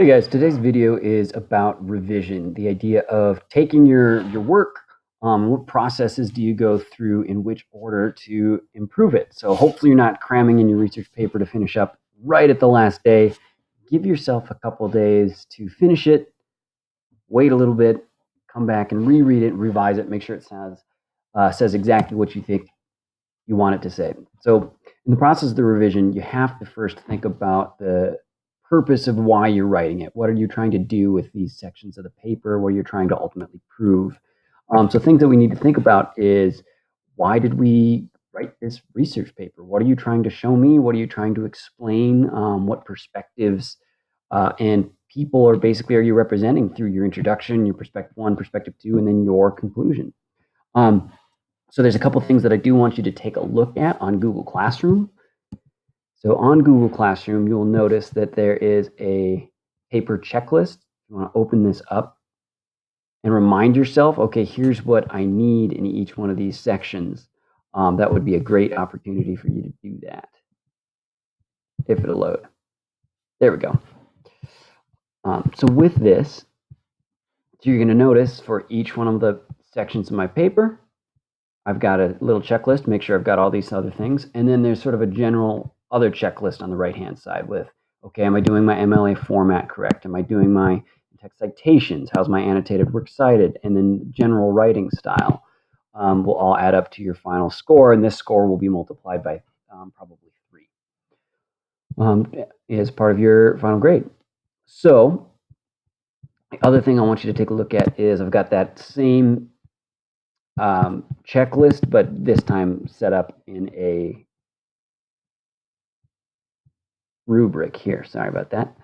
Hey guys, today's video is about revision, the idea of taking your work, what processes do you go through in which order to improve it. So hopefully you're not cramming in your research paper to finish up right at the last day. Give yourself a couple days to finish it, wait a little bit, come back and reread it, revise it, make sure it says exactly what you think you want it to say. So in the process of the revision, you have to first think about the purpose of why you're writing it. What are you trying to do with these sections of the paper? What are you trying to ultimately prove? So things that we need to think about is, why did we write this research paper? What are you trying to show me? What are you trying to explain? What perspectives and people are you representing through your introduction, your perspective one, perspective two, and then your conclusion? So there's a couple things that I do want you to take a look at on Google Classroom. So on Google Classroom, you'll notice that there is a paper checklist. You want to open this up and remind yourself, okay, here's what I need in each one of these sections. That would be a great opportunity for you to do that, if it'll load. There we go. So with this, you're going to notice for each one of the sections of my paper, I've got a little checklist, make sure I've got all these other things. And then there's sort of a general other checklist on the right-hand side with, okay, am I doing my MLA format correct? Am I doing my text citations? How's my annotated works cited? And then general writing style will all add up to your final score. And this score will be multiplied by probably 3 as part of your final grade. So the other thing I want you to take a look at is I've got that same checklist, but this time set up in a rubric here. Sorry about that.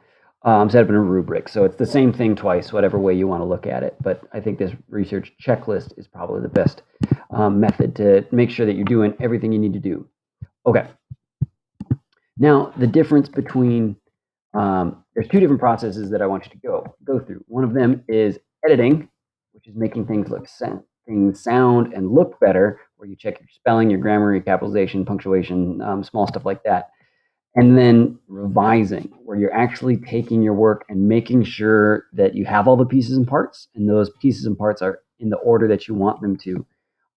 Set up in a rubric. So it's the same thing twice, whatever way you want to look at it. But I think this research checklist is probably the best method to make sure that you're doing everything you need to do. Okay. Now, the difference between, there's 2 different processes that I want you to go through. One of them is editing, which is making things sound and look better, where you check your spelling, your grammar, your capitalization, punctuation, small stuff like that. And then revising, where you're actually taking your work and making sure that you have all the pieces and parts, and those pieces and parts are in the order that you want them to.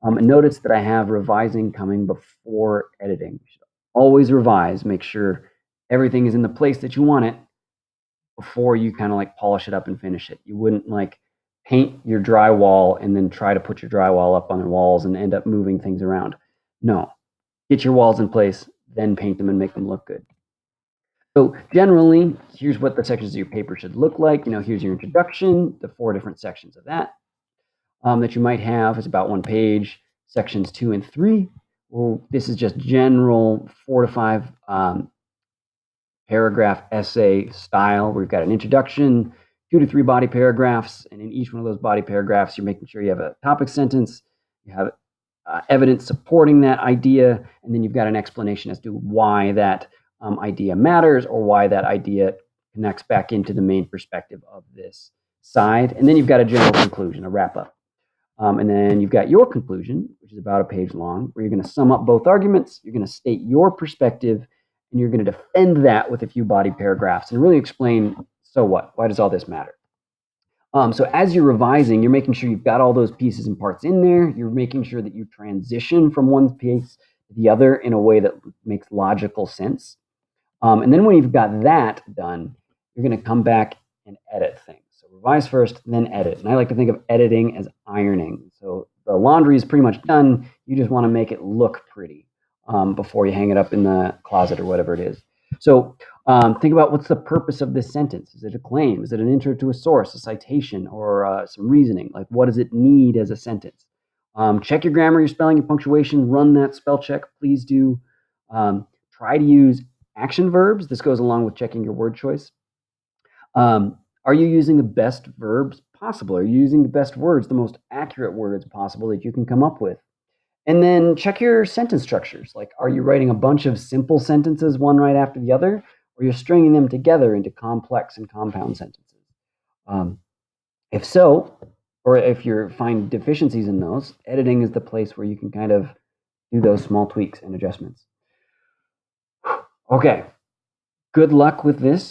And notice that I have revising coming before editing. You should always revise, make sure everything is in the place that you want it before you kind of like polish it up and finish it. You wouldn't like paint your drywall and then try to put your drywall up on the walls and end up moving things around. No, get your walls in place, then paint them and make them look good. So generally, here's what the sections of your paper should look like. Here's your introduction, the 4 different sections of that that you might have. It's about 1 page, sections 2 and 3. Well, this is just general 4 to 5 paragraph essay style. We've got an introduction, 2 to 3 body paragraphs, and in each one of those body paragraphs, you're making sure you have a topic sentence, you have evidence supporting that idea, and then you've got an explanation as to why that idea matters or why that idea connects back into the main perspective of this side. And then you've got a general conclusion, a wrap up. And then you've got your conclusion, which is about a page long, where you're going to sum up both arguments, you're going to state your perspective, and you're going to defend that with a few body paragraphs and really explain, so what? Why does all this matter? So as you're revising, you're making sure you've got all those pieces and parts in there. You're making sure that you transition from one piece to the other in a way that makes logical sense. And then when you've got that done, you're going to come back and edit things. So revise first, then edit. And I like to think of editing as ironing. So the laundry is pretty much done. You just want to make it look pretty before you hang it up in the closet or whatever it is. So think about, what's the purpose of this sentence? Is it a claim? Is it an intro to a source, a citation, or some reasoning? Like, what does it need as a sentence? Check your grammar, your spelling, your punctuation. Run that spell check. Please do. Try to use action verbs. This goes along with checking your word choice. Are you using the best verbs possible? Are you using the best words, the most accurate words possible that you can come up with? And then check your sentence structures. Like, are you writing a bunch of simple sentences, one right after the other, or you're stringing them together into complex and compound sentences? If so, or if you find deficiencies in those, editing is the place where you can kind of do those small tweaks and adjustments. Okay, good luck with this.